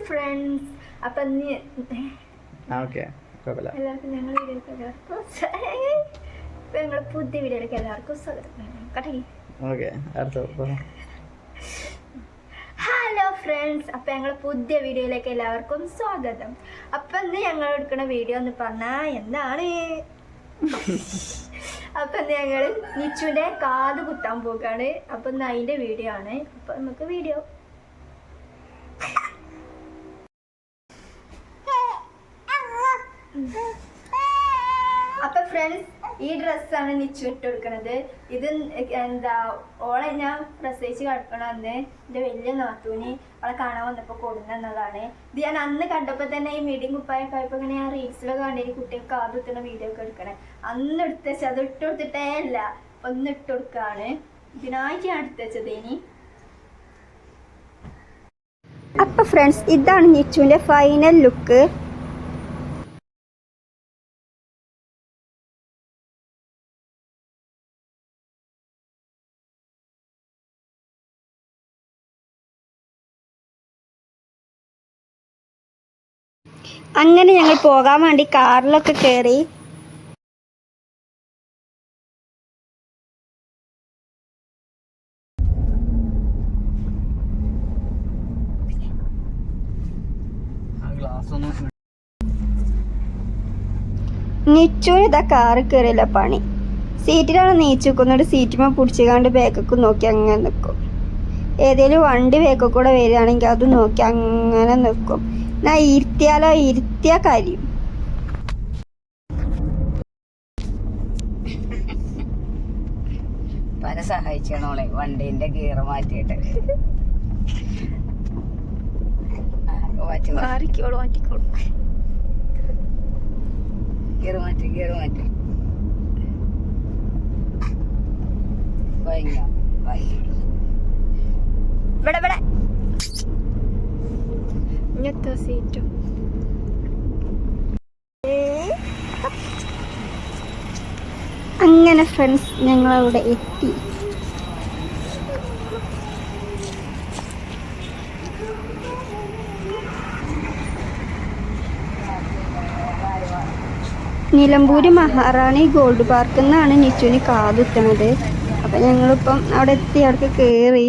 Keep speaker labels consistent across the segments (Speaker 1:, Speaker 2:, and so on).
Speaker 1: Friends, അപ്പം
Speaker 2: എല്ലാവർക്കും
Speaker 1: ഞങ്ങളുടെ പുതിയ വീഡിയോയിലേക്ക് എല്ലാവർക്കും സ്വാഗതം. ഹലോ ഫ്രണ്ട്സ്, അപ്പം ഞങ്ങളുടെ പുതിയ വീഡിയോയിലേക്ക് എല്ലാവർക്കും സ്വാഗതം. അപ്പം ഇന്ന് ഞങ്ങൾ എടുക്കുന്ന വീഡിയോ എന്ന് പറഞ്ഞാൽ എന്താണ്? അപ്പം ഇന്ന് ഞങ്ങൾ നിച്ചുവിൻ്റെ കാത് കുത്താൻ പോവുകയാണ്. അപ്പം ഇന്ന് അതിൻ്റെ വീഡിയോ ആണ്. അപ്പം നമുക്ക് വീഡിയോ. അപ്പൊ ഫ്രണ്ട്സ്, ഈ ഡ്രസ്സാണ് നിച്ചു ഇട്ട് കൊടുക്കണത്. ഇത് എന്താ, ഓളെ ഞാൻ പ്രസവിച്ച് കിടക്കണം അന്ന് എൻ്റെ വലിയ നാത്തൂന് അവളെ കാണാൻ വന്നപ്പോൾ കൊടുന്നതാണ്. ഇത് ഞാൻ അന്ന് കണ്ടപ്പോൾ തന്നെ ഈ മീഡിയം കുപ്പായൊക്കെ ആയപ്പോൾ ഇങ്ങനെ ഞാൻ റീൽസിലൊക്കെ കണ്ടിട്ട് കുട്ടികൾക്ക് കാതുത്തുന്ന വീഡിയോ ഒക്കെ എടുക്കണേ. അന്ന് എടുത്തുവെച്ചാൽ അത് ഇട്ട് കൊടുത്തിട്ടേ അല്ല, ഒന്ന് ഇട്ട് കൊടുക്കാണ്. ഇതിനായിട്ട് ഞാൻ എടുത്തുവെച്ചത്. ഇനി അപ്പൊ ഫ്രണ്ട്സ്, ഇതാണ് നിച്ചുവിന്റെ ഫൈനൽ ലുക്ക്. അങ്ങനെ ഞങ്ങൾ പോകാൻ വേണ്ടി കാറിലൊക്കെ കയറി. നിച്ചുവിന് ഇതാ കാറിൽ കയറിയല്ല പണി. സീറ്റിലാണ് നീച്ചുക്കുന്നത്. സീറ്റുമ്പോൾ പിടിച്ചുകാണ്ട് ബാക്കൊക്കെ നോക്കി അങ്ങനെ നിൽക്കും. ഏതെങ്കിലും വണ്ടി ബാക്കിൽ കൂടെ വരികയാണെങ്കിൽ അത് നോക്കി അങ്ങനെ നിൽക്കും. ഞാൻ ഇരുത്തിയ കാര്യം.
Speaker 2: പല സഹായിച്ചോളെ വണ്ടീന്റെ ഗിയർ മാറ്റിയിട്ട് ഗിയർ മാറ്റി
Speaker 1: സീറ്റും അങ്ങനെ ഫ്രണ്ട്സ്, ഞങ്ങളവിടെ എത്തി. നിലമ്പൂര് മഹാറാണി ഗോൾഡ് പാർക്കിൽ നിന്നാണ് നിച്ചുവിന് കാതുത്തണത്. അപ്പം ഞങ്ങളിപ്പം അവിടെ എത്തി. അവിടെ കയറി.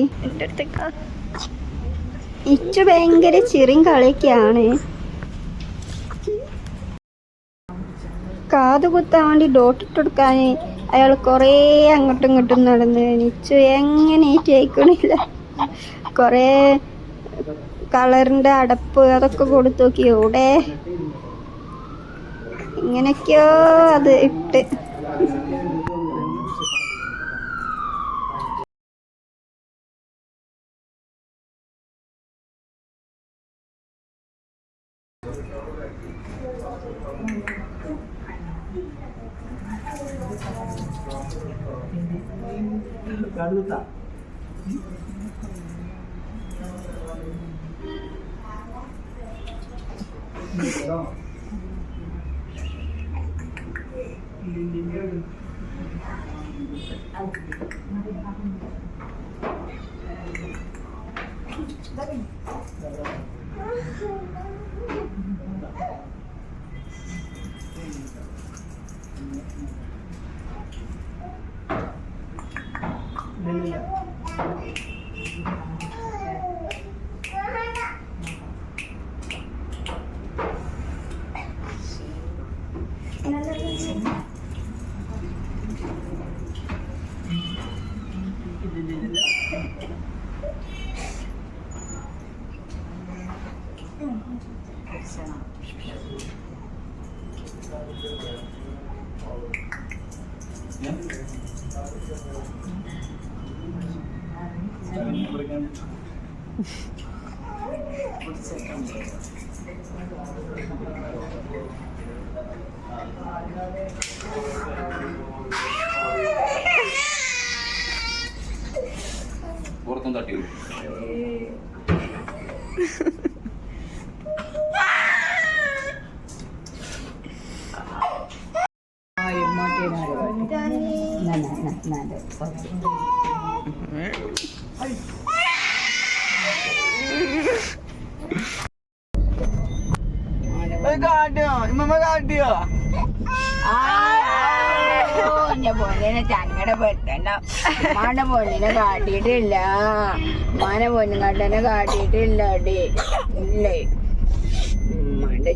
Speaker 1: നിച്ചു ഭയങ്കര ചിറിയും കളിയൊക്കെയാണ്. കാത് കുത്താൻ വേണ്ടി ഡോട്ടിട്ടെടുക്കാൻ അയാൾ കുറേ അങ്ങോട്ടും ഇങ്ങോട്ടും നടന്ന്. നിച്ചു എങ്ങനെ ജയിക്കണില്ല. കുറേ കളറിൻ്റെ അടപ്പ് അതൊക്കെ കൊടുത്തു നോക്കി. ഇവിടെ ഇങ്ങനെയൊക്കെയോ അത് ഇട്ട്.
Speaker 3: പുറത്തും തട്ടി
Speaker 4: കാട്ടിയോ ഇമ്മ കാട്ടിയോ
Speaker 2: എന്റെ പൊന്നിനെ ചങ്ങടെ പെട്ടണ്ട ഉമ്മാന്റെ പൊന്നിനെ കാട്ടിയിട്ടില്ല ഉമ്മാനെ പൊന്നും കണ്ടനെ കാട്ടിയിട്ടില്ല അടി ഇല്ലേ ഉമ്മാന്റെ